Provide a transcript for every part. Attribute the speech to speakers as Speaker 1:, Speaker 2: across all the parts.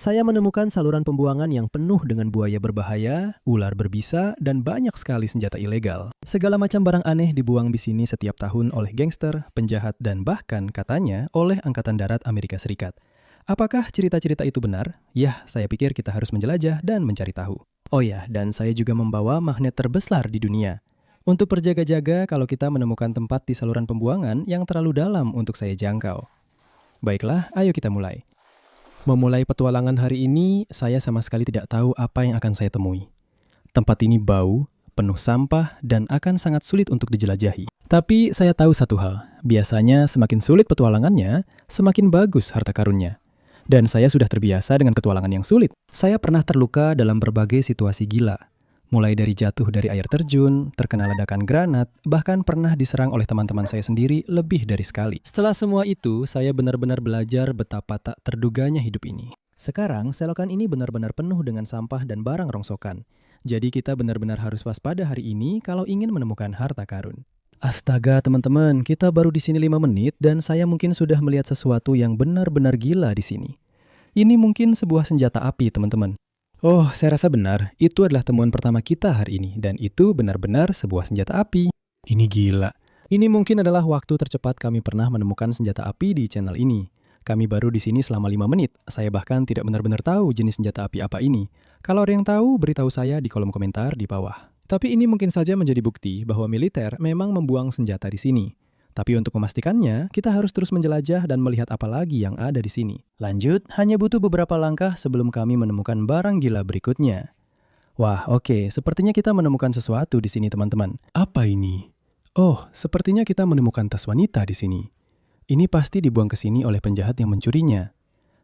Speaker 1: Saya menemukan saluran pembuangan yang penuh dengan buaya berbahaya, ular berbisa, dan banyak sekali senjata ilegal. Segala macam barang aneh dibuang di sini setiap tahun oleh gangster, penjahat, dan bahkan katanya oleh Angkatan Darat Amerika Serikat. Apakah cerita-cerita itu benar? Yah, saya pikir kita harus menjelajah dan mencari tahu. Oh ya, dan saya juga membawa magnet terbesar di dunia. Untuk berjaga-jaga kalau kita menemukan tempat di saluran pembuangan yang terlalu dalam untuk saya jangkau. Baiklah, ayo kita mulai. Memulai petualangan hari ini, saya sama sekali tidak tahu apa yang akan saya temui. Tempat ini bau, penuh sampah, dan akan sangat sulit untuk dijelajahi. Tapi saya tahu satu hal, biasanya semakin sulit petualangannya, semakin bagus harta karunnya. Dan saya sudah terbiasa dengan petualangan yang sulit. Saya pernah terluka dalam berbagai situasi gila. Mulai dari jatuh dari air terjun, terkena ledakan granat, bahkan pernah diserang oleh teman-teman saya sendiri lebih dari sekali. Setelah semua itu, saya benar-benar belajar betapa tak terduganya hidup ini. Sekarang, selokan ini benar-benar penuh dengan sampah dan barang rongsokan. Jadi kita benar-benar harus waspada hari ini kalau ingin menemukan harta karun. Astaga teman-teman, kita baru di sini 5 menit dan saya mungkin sudah melihat sesuatu yang benar-benar gila di sini. Ini mungkin sebuah senjata api teman-teman. Oh, saya rasa benar. Itu adalah temuan pertama kita hari ini. Dan itu benar-benar sebuah senjata api. Ini gila. Ini mungkin adalah waktu tercepat kami pernah menemukan senjata api di channel ini. Kami baru di sini selama 5 menit. Saya bahkan tidak benar-benar tahu jenis senjata api apa ini. Kalau ada yang tahu, beritahu saya di kolom komentar di bawah. Tapi ini mungkin saja menjadi bukti bahwa militer memang membuang senjata di sini. Tapi untuk memastikannya, kita harus terus menjelajah dan melihat apa lagi yang ada di sini. Lanjut, hanya butuh beberapa langkah sebelum kami menemukan barang gila berikutnya. Wah, oke, sepertinya kita menemukan sesuatu di sini, teman-teman. Apa ini? Oh, sepertinya kita menemukan tas wanita di sini. Ini pasti dibuang ke sini oleh penjahat yang mencurinya.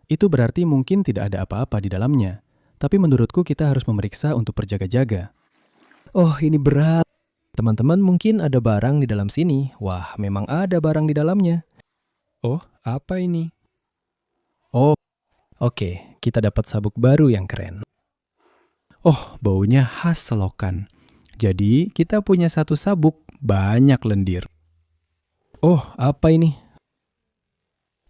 Speaker 1: Itu berarti mungkin tidak ada apa-apa di dalamnya. Tapi menurutku kita harus memeriksa untuk berjaga-jaga. Oh, ini berat. Teman-teman mungkin ada barang di dalam sini. Wah, memang ada barang di dalamnya. Oh, apa ini? Oh, oke, kita dapat sabuk baru yang keren. Oh, baunya khas selokan. Jadi, kita punya satu sabuk, banyak lendir. Oh, apa ini?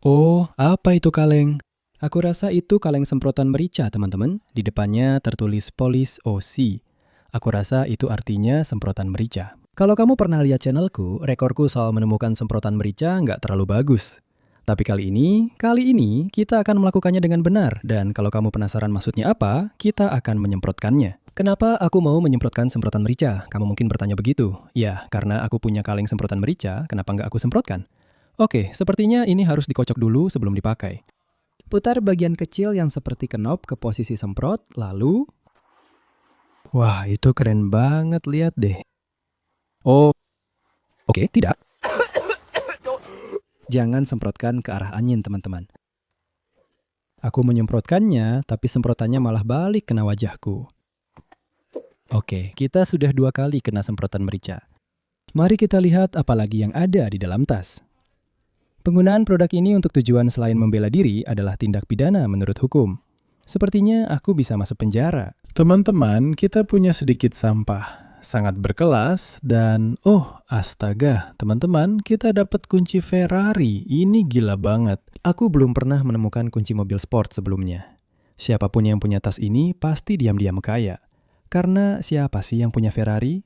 Speaker 1: Oh, apa itu kaleng? Aku rasa itu kaleng semprotan merica, teman-teman. Di depannya tertulis Police OC. Aku rasa itu artinya semprotan merica. Kalau kamu pernah lihat channelku, rekorku soal menemukan semprotan merica nggak terlalu bagus. Tapi kali ini kita akan melakukannya dengan benar. Dan kalau kamu penasaran maksudnya apa, kita akan menyemprotkannya. Kenapa aku mau menyemprotkan semprotan merica? Kamu mungkin bertanya begitu. Ya, karena aku punya kaleng semprotan merica, kenapa nggak aku semprotkan? Oke, sepertinya ini harus dikocok dulu sebelum dipakai. Putar bagian kecil yang seperti knob ke posisi semprot, lalu... Wah, itu keren banget, lihat deh. Oh, oke, tidak. Jangan semprotkan ke arah angin, teman-teman. Aku menyemprotkannya, tapi semprotannya malah balik kena wajahku. Oke, kita sudah 2 kali kena semprotan merica. Mari kita lihat apa lagi yang ada di dalam tas. Penggunaan produk ini untuk tujuan selain membela diri adalah tindak pidana menurut hukum. Sepertinya aku bisa masuk penjara. Teman-teman, kita punya sedikit sampah. Sangat berkelas dan astaga, teman-teman, kita dapat kunci Ferrari. Ini gila banget. Aku belum pernah menemukan kunci mobil sport sebelumnya. Siapapun yang punya tas ini pasti diam-diam kaya. Karena siapa sih yang punya Ferrari?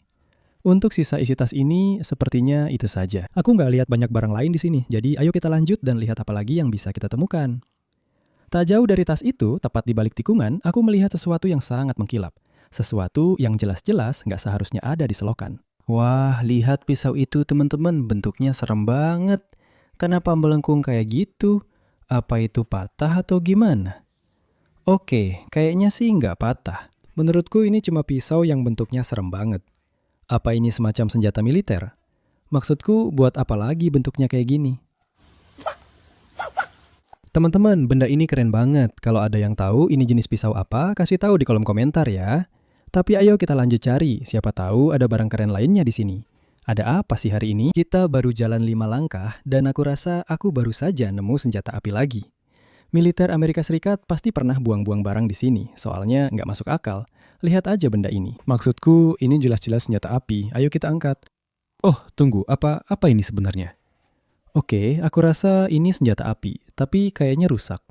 Speaker 1: Untuk sisa isi tas ini, sepertinya itu saja. Aku nggak lihat banyak barang lain di sini, jadi ayo kita lanjut dan lihat apa lagi yang bisa kita temukan. Tak jauh dari tas itu, tepat di balik tikungan, aku melihat sesuatu yang sangat mengkilap. Sesuatu yang jelas-jelas nggak seharusnya ada di selokan. Wah, lihat pisau itu teman-teman, bentuknya serem banget. Kenapa melengkung kayak gitu? Apa itu patah atau gimana? Oke, kayaknya sih nggak patah. Menurutku ini cuma pisau yang bentuknya serem banget. Apa ini semacam senjata militer? Maksudku, buat apa lagi bentuknya kayak gini? Teman-teman, benda ini keren banget. Kalau ada yang tahu ini jenis pisau apa, kasih tahu di kolom komentar ya. Tapi ayo kita lanjut cari, siapa tahu ada barang keren lainnya di sini. Ada apa sih hari ini? Kita baru jalan 5 langkah, dan aku rasa aku baru saja nemu senjata api lagi. Militer Amerika Serikat pasti pernah buang-buang barang di sini, soalnya nggak masuk akal. Lihat aja benda ini. Maksudku, ini jelas-jelas senjata api. Ayo kita angkat. Oh, tunggu, apa ini sebenarnya? Oke, aku rasa ini senjata api, tapi kayaknya rusak.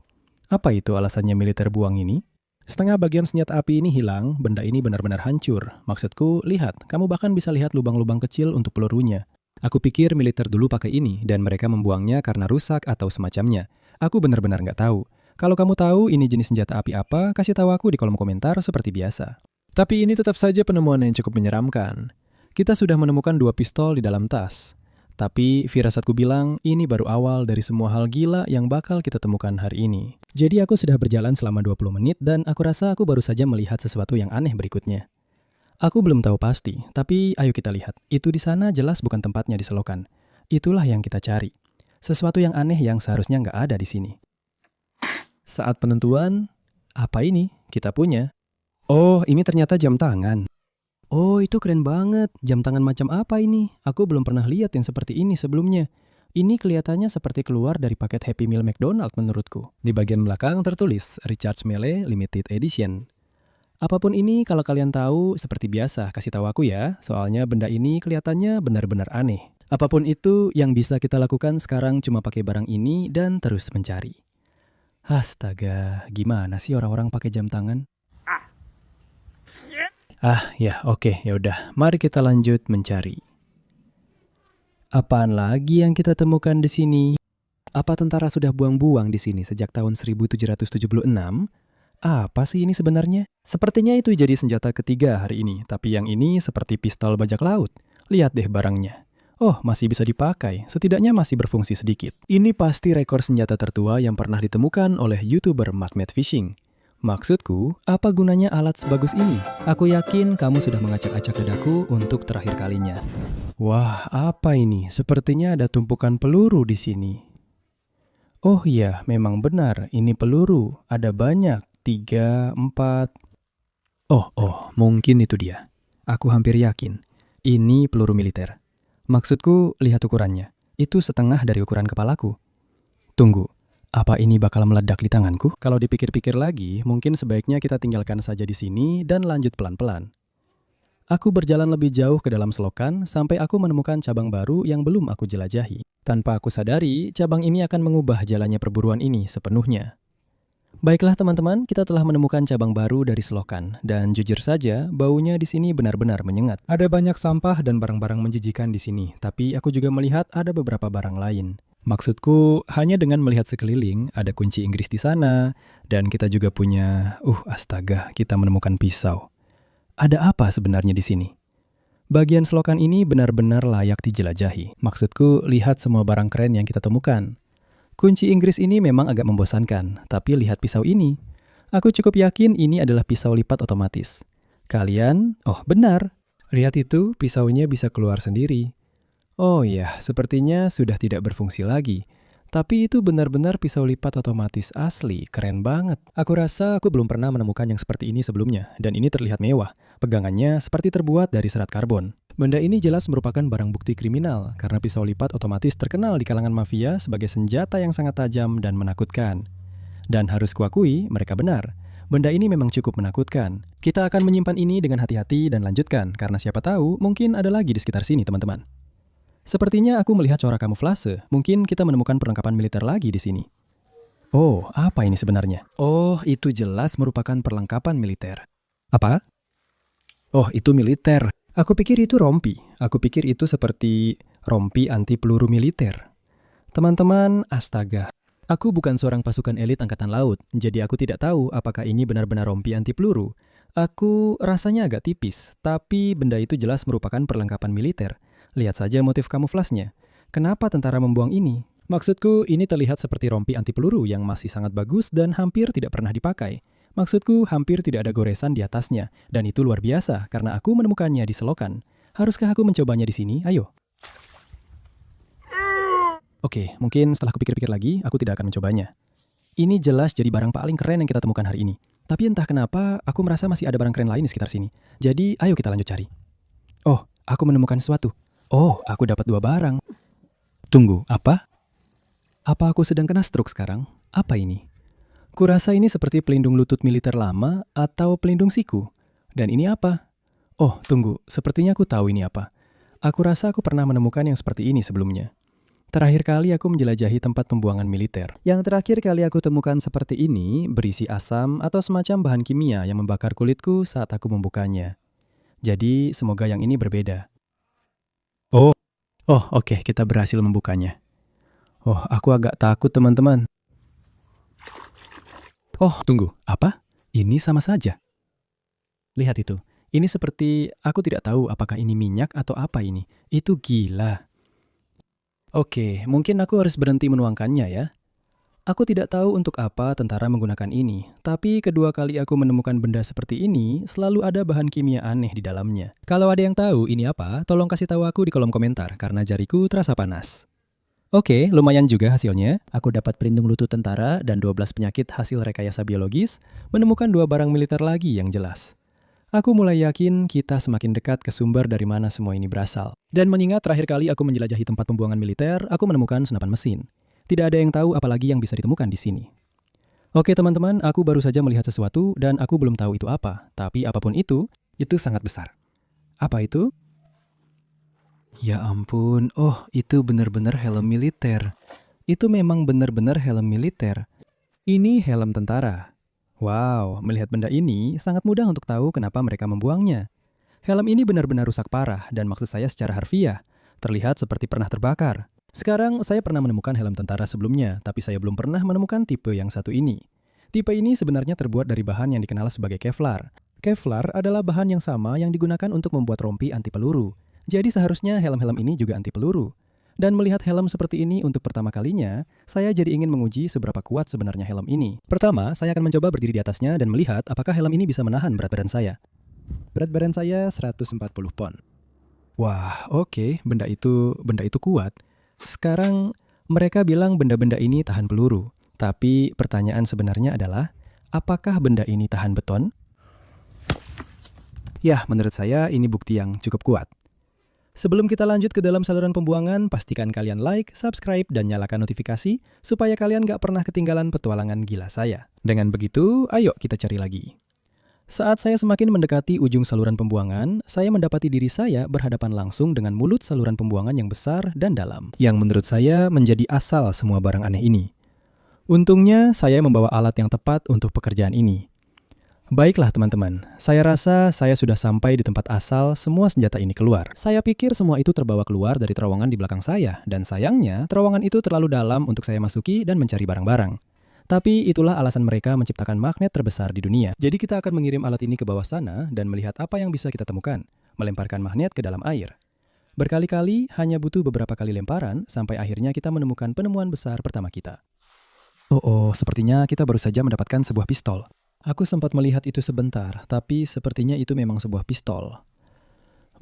Speaker 1: Apa itu alasannya militer buang ini? Setengah bagian senjata api ini hilang, benda ini benar-benar hancur. Maksudku, lihat, kamu bahkan bisa lihat lubang-lubang kecil untuk pelurunya. Aku pikir militer dulu pakai ini, dan mereka membuangnya karena rusak atau semacamnya. Aku benar-benar nggak tahu. Kalau kamu tahu ini jenis senjata api apa, kasih tahu aku di kolom komentar seperti biasa. Tapi ini tetap saja penemuan yang cukup menyeramkan. Kita sudah menemukan 2 pistol di dalam tas. Tapi firasatku bilang ini baru awal dari semua hal gila yang bakal kita temukan hari ini. Jadi aku sudah berjalan selama 20 menit dan aku rasa aku baru saja melihat sesuatu yang aneh berikutnya. Aku belum tahu pasti, tapi ayo kita lihat. Itu di sana jelas bukan tempatnya di selokan. Itulah yang kita cari. Sesuatu yang aneh yang seharusnya nggak ada di sini. Saat penentuan, apa ini? Kita punya. Oh, ini ternyata jam tangan. Oh, itu keren banget. Jam tangan macam apa ini? Aku belum pernah lihat yang seperti ini sebelumnya. Ini kelihatannya seperti keluar dari paket Happy Meal McDonald menurutku. Di bagian belakang tertulis Richard Mille Limited Edition. Apapun ini, kalau kalian tahu, seperti biasa, kasih tahu aku ya. Soalnya benda ini kelihatannya benar-benar aneh. Apapun itu, yang bisa kita lakukan sekarang cuma pakai barang ini dan terus mencari. Astaga, gimana sih orang-orang pakai jam tangan? Ya, oke, ya udah. Mari kita lanjut mencari. Apaan lagi yang kita temukan di sini? Apa tentara sudah buang-buang di sini sejak tahun 1776? Apa sih ini sebenarnya? Sepertinya itu jadi senjata ketiga hari ini, tapi yang ini seperti pistol bajak laut. Lihat deh barangnya. Oh, masih bisa dipakai, setidaknya masih berfungsi sedikit. Ini pasti rekor senjata tertua yang pernah ditemukan oleh YouTuber Magnet Fishing. Maksudku, apa gunanya alat sebagus ini? Aku yakin kamu sudah mengacak-acak dadaku untuk terakhir kalinya. Wah, apa ini? Sepertinya ada tumpukan peluru di sini. Oh iya, memang benar. Ini peluru. Ada banyak. 3, 4. Oh, mungkin itu dia. Aku hampir yakin. Ini peluru militer. Maksudku, lihat ukurannya. Itu setengah dari ukuran kepalaku. Tunggu. Apa ini bakal meledak di tanganku? Kalau dipikir-pikir lagi, mungkin sebaiknya kita tinggalkan saja di sini dan lanjut pelan-pelan. Aku berjalan lebih jauh ke dalam selokan sampai aku menemukan cabang baru yang belum aku jelajahi. Tanpa aku sadari, cabang ini akan mengubah jalannya perburuan ini sepenuhnya. Baiklah teman-teman, kita telah menemukan cabang baru dari selokan. Dan jujur saja, baunya di sini benar-benar menyengat. Ada banyak sampah dan barang-barang menjijikan di sini, tapi aku juga melihat ada beberapa barang lain. Maksudku, hanya dengan melihat sekeliling, ada kunci Inggris di sana, dan kita juga punya, astaga, kita menemukan pisau. Ada apa sebenarnya di sini? Bagian selokan ini benar-benar layak dijelajahi. Maksudku, lihat semua barang keren yang kita temukan. Kunci Inggris ini memang agak membosankan, tapi lihat pisau ini. Aku cukup yakin ini adalah pisau lipat otomatis. Kalian, benar. Lihat itu, pisaunya bisa keluar sendiri. Oh ya, sepertinya sudah tidak berfungsi lagi. Tapi itu benar-benar pisau lipat otomatis asli, keren banget. Aku rasa aku belum pernah menemukan yang seperti ini sebelumnya, dan ini terlihat mewah. Pegangannya seperti terbuat dari serat karbon. Benda ini jelas merupakan barang bukti kriminal, karena pisau lipat otomatis terkenal di kalangan mafia sebagai senjata yang sangat tajam dan menakutkan. Dan harus kuakui, mereka benar. Benda ini memang cukup menakutkan. Kita akan menyimpan ini dengan hati-hati dan lanjutkan, karena siapa tahu mungkin ada lagi di sekitar sini, teman-teman. Sepertinya aku melihat corak kamuflase. Mungkin kita menemukan perlengkapan militer lagi di sini. Oh, apa ini sebenarnya? Oh, itu jelas merupakan perlengkapan militer. Apa? Oh, itu militer. Aku pikir itu rompi. Aku pikir itu seperti rompi anti peluru militer. Teman-teman, astaga. Aku bukan seorang pasukan elit angkatan laut, jadi aku tidak tahu apakah ini benar-benar rompi anti peluru. Aku rasanya agak tipis, tapi benda itu jelas merupakan perlengkapan militer. Lihat saja motif kamuflasnya. Kenapa tentara membuang ini? Maksudku, ini terlihat seperti rompi anti peluru yang masih sangat bagus dan hampir tidak pernah dipakai. Maksudku, hampir tidak ada goresan di atasnya. Dan itu luar biasa, karena aku menemukannya di selokan. Haruskah aku mencobanya di sini? Ayo. Oke, mungkin setelah kupikir-pikir lagi, aku tidak akan mencobanya. Ini jelas jadi barang paling keren yang kita temukan hari ini. Tapi entah kenapa, aku merasa masih ada barang keren lain di sekitar sini. Jadi, ayo kita lanjut cari. Oh, aku menemukan sesuatu. Oh, aku dapat 2 barang. Tunggu, apa? Apa aku sedang kena stroke sekarang? Apa ini? Kurasa ini seperti pelindung lutut militer lama atau pelindung siku. Dan ini apa? Oh, tunggu, sepertinya aku tahu ini apa. Aku rasa aku pernah menemukan yang seperti ini sebelumnya. Terakhir kali aku menjelajahi tempat pembuangan militer. Yang terakhir kali aku temukan seperti ini berisi asam atau semacam bahan kimia yang membakar kulitku saat aku membukanya. Jadi semoga yang ini berbeda. Oh, oke, kita berhasil membukanya. Oh, aku agak takut teman-teman. Oh, tunggu, apa? Ini sama saja. Lihat itu, ini seperti aku tidak tahu apakah ini minyak atau apa ini. Itu gila. Oke, mungkin aku harus berhenti menuangkannya ya. Aku tidak tahu untuk apa tentara menggunakan ini, tapi kedua kali aku menemukan benda seperti ini, selalu ada bahan kimia aneh di dalamnya. Kalau ada yang tahu ini apa, tolong kasih tahu aku di kolom komentar, karena jariku terasa panas. Oke, lumayan juga hasilnya. Aku dapat pelindung lutut tentara dan 12 penyakit hasil rekayasa biologis, menemukan 2 barang militer lagi yang jelas. Aku mulai yakin kita semakin dekat ke sumber dari mana semua ini berasal. Dan mengingat terakhir kali aku menjelajahi tempat pembuangan militer, aku menemukan senapan mesin. Tidak ada yang tahu apalagi yang bisa ditemukan di sini. Oke teman-teman, aku baru saja melihat sesuatu dan aku belum tahu itu apa. Tapi apapun itu sangat besar. Apa itu? Ya ampun, itu benar-benar helm militer. Itu memang benar-benar helm militer. Ini helm tentara. Wow, melihat benda ini sangat mudah untuk tahu kenapa mereka membuangnya. Helm ini benar-benar rusak parah dan maksud saya secara harfiah. Terlihat seperti pernah terbakar. Sekarang saya pernah menemukan helm tentara sebelumnya, tapi saya belum pernah menemukan tipe yang satu ini. Tipe ini sebenarnya terbuat dari bahan yang dikenal sebagai Kevlar. Kevlar adalah bahan yang sama yang digunakan untuk membuat rompi anti peluru. Jadi seharusnya helm-helm ini juga anti peluru. Dan melihat helm seperti ini untuk pertama kalinya, saya jadi ingin menguji seberapa kuat sebenarnya helm ini. Pertama, saya akan mencoba berdiri di atasnya dan melihat apakah helm ini bisa menahan berat badan saya. Berat badan saya 140 pon. Wah, oke, benda itu kuat. Sekarang, mereka bilang benda-benda ini tahan peluru. Tapi pertanyaan sebenarnya adalah, apakah benda ini tahan beton? Ya, menurut saya ini bukti yang cukup kuat. Sebelum kita lanjut ke dalam saluran pembuangan, pastikan kalian like, subscribe, dan nyalakan notifikasi supaya kalian gak pernah ketinggalan petualangan gila saya. Dengan begitu, ayo kita cari lagi. Saat saya semakin mendekati ujung saluran pembuangan, saya mendapati diri saya berhadapan langsung dengan mulut saluran pembuangan yang besar dan dalam, yang menurut saya menjadi asal semua barang aneh ini. Untungnya, saya membawa alat yang tepat untuk pekerjaan ini. Baiklah teman-teman, saya rasa saya sudah sampai di tempat asal semua senjata ini keluar. Saya pikir semua itu terbawa keluar dari terowongan di belakang saya, dan sayangnya terowongan itu terlalu dalam untuk saya masuki dan mencari barang-barang. Tapi itulah alasan mereka menciptakan magnet terbesar di dunia. Jadi kita akan mengirim alat ini ke bawah sana dan melihat apa yang bisa kita temukan, melemparkan magnet ke dalam air. Berkali-kali hanya butuh beberapa kali lemparan sampai akhirnya kita menemukan penemuan besar pertama kita. Sepertinya kita baru saja mendapatkan sebuah pistol. Aku sempat melihat itu sebentar, tapi sepertinya itu memang sebuah pistol.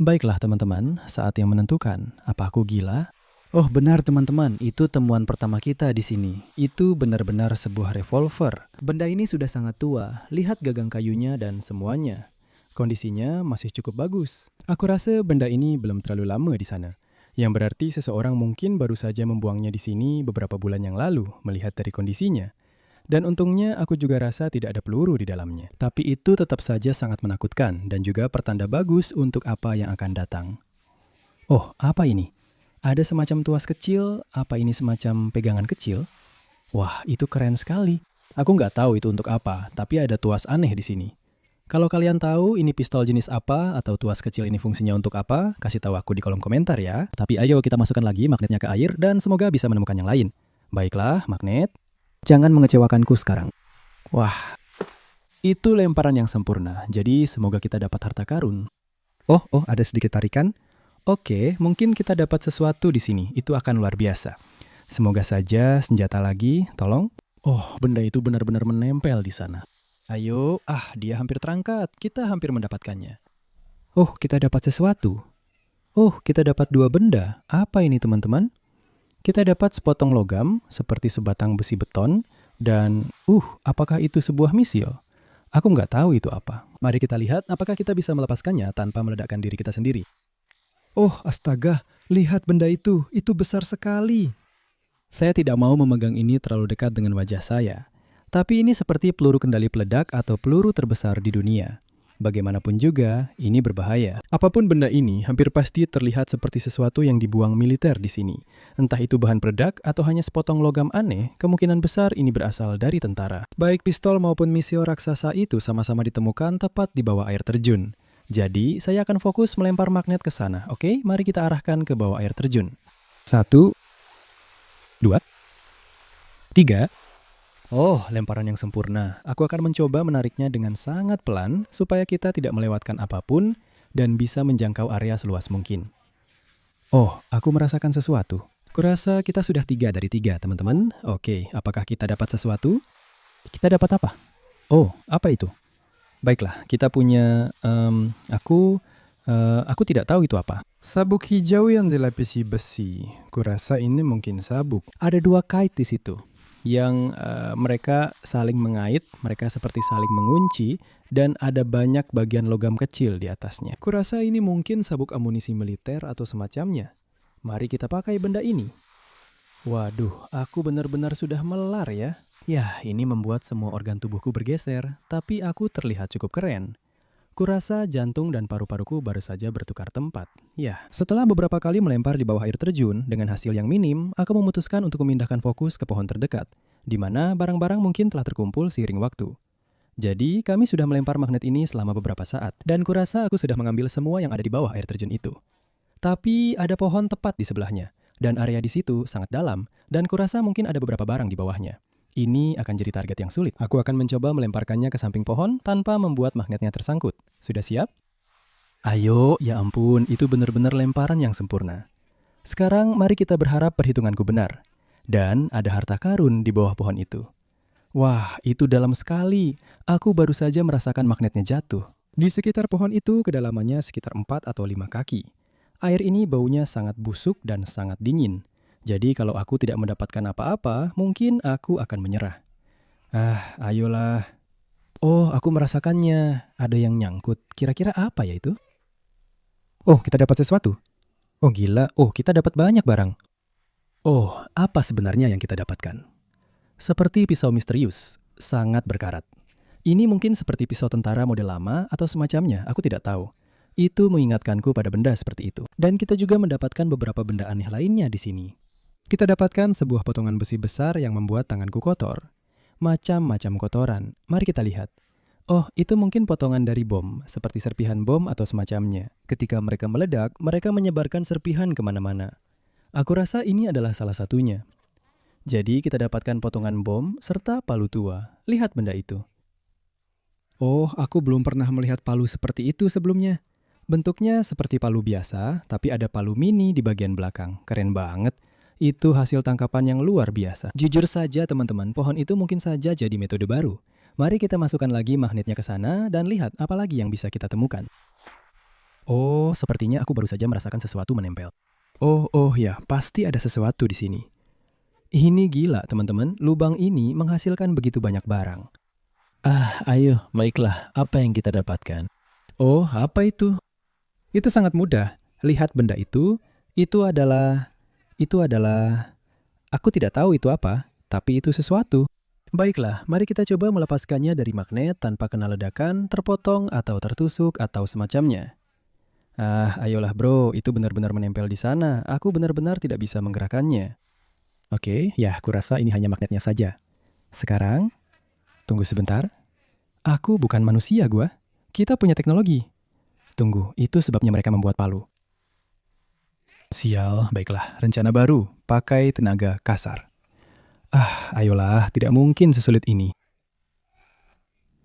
Speaker 1: Baiklah teman-teman, saat yang menentukan. Apa aku gila? Oh benar teman-teman, itu temuan pertama kita di sini. Itu benar-benar sebuah revolver. Benda ini sudah sangat tua, lihat gagang kayunya dan semuanya. Kondisinya masih cukup bagus. Aku rasa benda ini belum terlalu lama di sana. Yang berarti seseorang mungkin baru saja membuangnya di sini beberapa bulan yang lalu, melihat dari kondisinya. Dan untungnya aku juga rasa tidak ada peluru di dalamnya. Tapi itu tetap saja sangat menakutkan dan juga pertanda bagus untuk apa yang akan datang. Oh, apa ini? Ada semacam tuas kecil, apa ini semacam pegangan kecil? Wah, itu keren sekali. Aku nggak tahu itu untuk apa, tapi ada tuas aneh di sini. Kalau kalian tahu ini pistol jenis apa atau tuas kecil ini fungsinya untuk apa, kasih tahu aku di kolom komentar ya. Tapi ayo kita masukkan lagi magnetnya ke air dan semoga bisa menemukan yang lain. Baiklah, magnet. Jangan mengecewakanku sekarang. Wah, itu lemparan yang sempurna, jadi semoga kita dapat harta karun. Oh, ada sedikit tarikan. Oke, mungkin kita dapat sesuatu di sini, itu akan luar biasa. Semoga saja senjata lagi, tolong. Oh, benda itu benar-benar menempel di sana. Ayo, dia hampir terangkat, kita hampir mendapatkannya. Oh, kita dapat sesuatu. Oh, kita dapat 2 benda. Apa ini teman-teman? Kita dapat sepotong logam, seperti sebatang besi beton, dan apakah itu sebuah misil? Aku nggak tahu itu apa. Mari kita lihat apakah kita bisa melepaskannya tanpa meledakkan diri kita sendiri. Oh, astaga, lihat benda itu besar sekali. Saya tidak mau memegang ini terlalu dekat dengan wajah saya. Tapi ini seperti peluru kendali peledak atau peluru terbesar di dunia. Bagaimanapun juga, ini berbahaya. Apapun benda ini, hampir pasti terlihat seperti sesuatu yang dibuang militer di sini. Entah itu bahan peledak atau hanya sepotong logam aneh, kemungkinan besar ini berasal dari tentara. Baik pistol maupun misio raksasa itu sama-sama ditemukan tepat di bawah air terjun. Jadi, saya akan fokus melempar magnet ke sana, oke? Mari kita arahkan ke bawah air terjun. 1, 2, 3. Oh, lemparan yang sempurna. Aku akan mencoba menariknya dengan sangat pelan supaya kita tidak melewatkan apapun dan bisa menjangkau area seluas mungkin. Oh, aku merasakan sesuatu. Kurasa kita sudah 3 dari 3, teman-teman. Oke, apakah kita dapat sesuatu? Kita dapat apa? Oh, apa itu? Baiklah, kita punya... Aku tidak tahu itu apa. Sabuk hijau yang dilapisi besi. Kurasa ini mungkin sabuk. Ada 2 kait di situ. Yang mereka saling mengait, mereka seperti saling mengunci, dan ada banyak bagian logam kecil di atasnya. Kurasa ini mungkin sabuk amunisi militer atau semacamnya. Mari kita pakai benda ini. Waduh, aku benar-benar sudah melar ya. Ya, ini membuat semua organ tubuhku bergeser, tapi aku terlihat cukup keren. Kurasa jantung dan paru-paruku baru saja bertukar tempat. Ya, setelah beberapa kali melempar di bawah air terjun dengan hasil yang minim, aku memutuskan untuk memindahkan fokus ke pohon terdekat, di mana barang-barang mungkin telah terkumpul seiring waktu. Jadi, kami sudah melempar magnet ini selama beberapa saat, dan kurasa aku sudah mengambil semua yang ada di bawah air terjun itu. Tapi ada pohon tepat di sebelahnya, dan area di situ sangat dalam, dan kurasa mungkin ada beberapa barang di bawahnya. Ini akan jadi target yang sulit. Aku akan mencoba melemparkannya ke samping pohon tanpa membuat magnetnya tersangkut. Sudah siap? Ayo, ya ampun, itu benar-benar lemparan yang sempurna. Sekarang mari kita berharap perhitunganku benar. Dan ada harta karun di bawah pohon itu. Wah, itu dalam sekali. Aku baru saja merasakan magnetnya jatuh. Di sekitar pohon itu kedalamannya sekitar 4 atau 5 kaki. Air ini baunya sangat busuk dan sangat dingin. Jadi kalau aku tidak mendapatkan apa-apa, mungkin aku akan menyerah. Ayolah. Oh, aku merasakannya. Ada yang nyangkut. Kira-kira apa ya itu? Oh, kita dapat sesuatu. Oh, gila. Oh, kita dapat banyak barang. Oh, apa sebenarnya yang kita dapatkan? Seperti pisau misterius. Sangat berkarat. Ini mungkin seperti pisau tentara model lama atau semacamnya. Aku tidak tahu. Itu mengingatkanku pada benda seperti itu. Dan kita juga mendapatkan beberapa benda aneh lainnya di sini. Kita dapatkan sebuah potongan besi besar yang membuat tanganku kotor. Macam-macam kotoran. Mari kita lihat. Oh, itu mungkin potongan dari bom, seperti serpihan bom atau semacamnya. Ketika mereka meledak, mereka menyebarkan serpihan kemana-mana. Aku rasa ini adalah salah satunya. Jadi kita dapatkan potongan bom serta palu tua. Lihat benda itu. Oh, aku belum pernah melihat palu seperti itu sebelumnya. Bentuknya seperti palu biasa, tapi ada palu mini di bagian belakang. Keren banget. Itu hasil tangkapan yang luar biasa. Jujur saja teman-teman, pohon itu mungkin saja jadi metode baru. Mari kita masukkan lagi magnetnya ke sana dan lihat apa lagi yang bisa kita temukan. Oh, sepertinya aku baru saja merasakan sesuatu menempel. Oh ya, pasti ada sesuatu di sini. Ini gila teman-teman, lubang ini menghasilkan begitu banyak barang. Ayo, baiklah, apa yang kita dapatkan? Oh, apa itu? Itu sangat mudah. Lihat benda itu adalah... Aku tidak tahu itu apa, tapi itu sesuatu. Baiklah, mari kita coba melepaskannya dari magnet tanpa kena ledakan, terpotong, atau tertusuk, atau semacamnya. Ayolah bro, itu benar-benar menempel di sana. Aku benar-benar tidak bisa menggerakkannya. Oke, ya aku rasa ini hanya magnetnya saja. Sekarang, tunggu sebentar. Aku bukan manusia gua. Kita punya teknologi. Tunggu, itu sebabnya mereka membuat palu. Sial, baiklah, rencana baru, pakai tenaga kasar. Ayolah, tidak mungkin sesulit ini.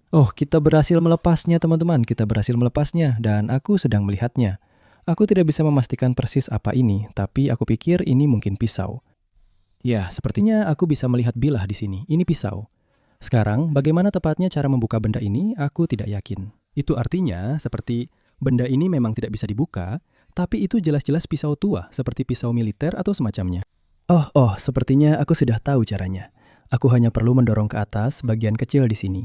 Speaker 1: Oh, kita berhasil melepasnya teman-teman, kita berhasil melepasnya, dan aku sedang melihatnya. Aku tidak bisa memastikan persis apa ini, tapi aku pikir ini mungkin pisau. Ya, sepertinya aku bisa melihat bilah di sini, ini pisau. Sekarang, bagaimana tepatnya cara membuka benda ini, aku tidak yakin. Itu artinya, seperti benda ini memang tidak bisa dibuka, tapi itu jelas-jelas pisau tua, seperti pisau militer atau semacamnya. Oh, sepertinya aku sudah tahu caranya. Aku hanya perlu mendorong ke atas bagian kecil di sini.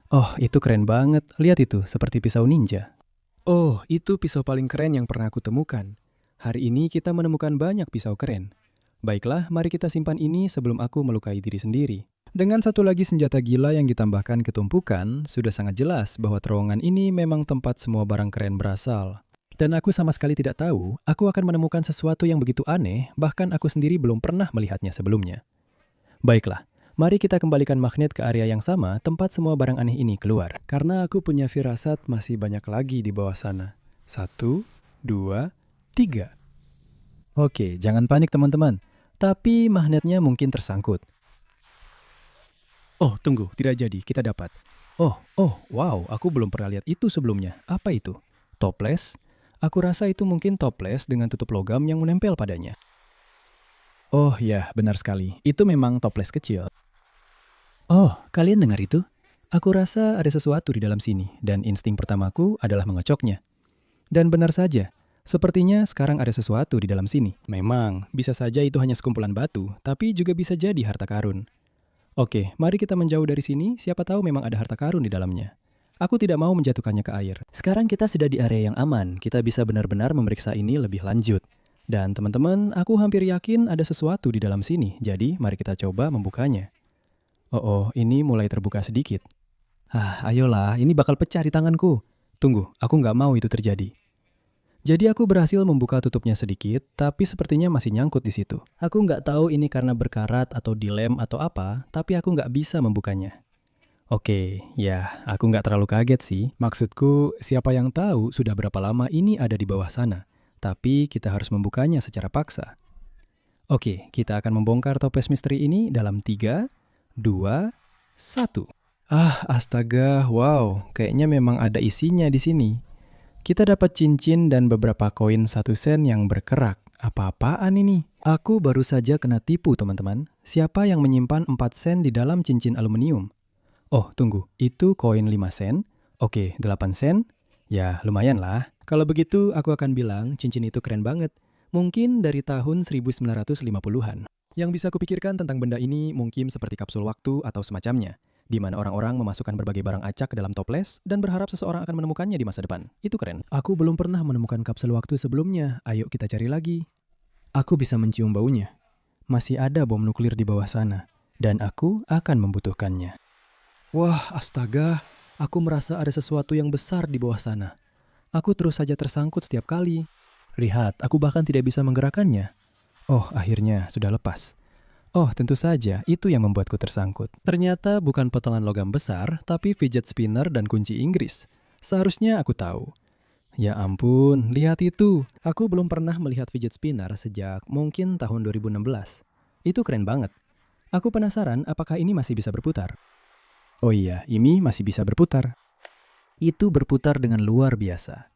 Speaker 1: Oh, itu keren banget. Lihat itu, seperti pisau ninja. Oh, itu pisau paling keren yang pernah aku temukan. Hari ini kita menemukan banyak pisau keren. Baiklah, mari kita simpan ini sebelum aku melukai diri sendiri. Dengan satu lagi senjata gila yang ditambahkan ke tumpukan, sudah sangat jelas bahwa terowongan ini memang tempat semua barang keren berasal. Dan aku sama sekali tidak tahu, aku akan menemukan sesuatu yang begitu aneh, bahkan aku sendiri belum pernah melihatnya sebelumnya. Baiklah, mari kita kembalikan magnet ke area yang sama tempat semua barang aneh ini keluar. Karena aku punya firasat masih banyak lagi di bawah sana. 1, 2, 3. Oke, jangan panik teman-teman. Tapi magnetnya mungkin tersangkut. Oh, tunggu, tidak jadi, kita dapat. Oh, wow, aku belum pernah lihat itu sebelumnya. Apa itu? Toples? Aku rasa itu mungkin toples dengan tutup logam yang menempel padanya. Oh ya, benar sekali. Itu memang toples kecil. Oh, kalian dengar itu? Aku rasa ada sesuatu di dalam sini, dan insting pertamaku adalah mengecoknya. Dan benar saja, sepertinya sekarang ada sesuatu di dalam sini. Memang, bisa saja itu hanya sekumpulan batu, tapi juga bisa jadi harta karun. Oke, mari kita menjauh dari sini, siapa tahu memang ada harta karun di dalamnya. Aku tidak mau menjatuhkannya ke air. Sekarang kita sudah di area yang aman, kita bisa benar-benar memeriksa ini lebih lanjut. Dan teman-teman, aku hampir yakin ada sesuatu di dalam sini, jadi mari kita coba membukanya. Oh, ini mulai terbuka sedikit. Ayolah, ini bakal pecah di tanganku. Tunggu, aku nggak mau itu terjadi. Jadi aku berhasil membuka tutupnya sedikit, tapi sepertinya masih nyangkut di situ. Aku nggak tahu ini karena berkarat atau dilem atau apa, tapi aku nggak bisa membukanya. Oke, ya, aku nggak terlalu kaget sih. Maksudku, siapa yang tahu sudah berapa lama ini ada di bawah sana. Tapi kita harus membukanya secara paksa. Oke, kita akan membongkar toples misteri ini dalam 3, 2, 1. Astaga, wow, kayaknya memang ada isinya di sini. Kita dapat cincin dan beberapa koin 1 sen yang berkerak. Apa-apaan ini? Aku baru saja kena tipu, teman-teman. Siapa yang menyimpan 4 sen di dalam cincin aluminium? Oh, tunggu. Itu koin 5 sen? Oke, 8 sen? Ya, lumayan lah. Kalau begitu, aku akan bilang cincin itu keren banget. Mungkin dari tahun 1950-an. Yang bisa kupikirkan tentang benda ini mungkin seperti kapsul waktu atau semacamnya, di mana orang-orang memasukkan berbagai barang acak ke dalam toples dan berharap seseorang akan menemukannya di masa depan. Itu keren. Aku belum pernah menemukan kapsul waktu sebelumnya. Ayo kita cari lagi. Aku bisa mencium baunya. Masih ada bom nuklir di bawah sana. Dan aku akan membutuhkannya. Wah, astaga. Aku merasa ada sesuatu yang besar di bawah sana. Aku terus saja tersangkut setiap kali. Lihat, aku bahkan tidak bisa menggerakkannya. Oh, akhirnya sudah lepas. Oh, tentu saja, itu yang membuatku tersangkut. Ternyata bukan potongan logam besar, tapi fidget spinner dan kunci Inggris. Seharusnya aku tahu. Ya ampun, lihat itu. Aku belum pernah melihat fidget spinner sejak mungkin tahun 2016. Itu keren banget. Aku penasaran apakah ini masih bisa berputar. Oh iya, ini masih bisa berputar. Itu berputar dengan luar biasa.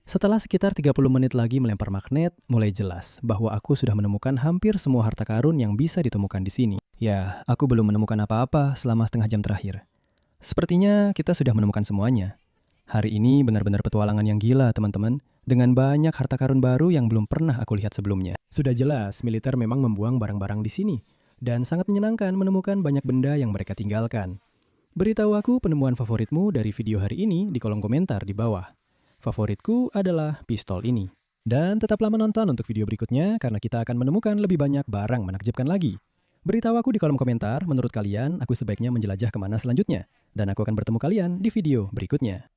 Speaker 1: Setelah sekitar 30 menit lagi melempar magnet, mulai jelas bahwa aku sudah menemukan hampir semua harta karun yang bisa ditemukan di sini. Ya, aku belum menemukan apa-apa selama setengah jam terakhir. Sepertinya kita sudah menemukan semuanya. Hari ini benar-benar petualangan yang gila, teman-teman. Dengan banyak harta karun baru yang belum pernah aku lihat sebelumnya. Sudah jelas, militer memang membuang barang-barang di sini. Dan sangat menyenangkan menemukan banyak benda yang mereka tinggalkan. Beritahu aku penemuan favoritmu dari video hari ini di kolom komentar di bawah. Favoritku adalah pistol ini. Dan tetaplah menonton untuk video berikutnya karena kita akan menemukan lebih banyak barang menakjubkan lagi. Beritahu aku di kolom komentar, menurut kalian aku sebaiknya menjelajah kemana selanjutnya. Dan aku akan bertemu kalian di video berikutnya.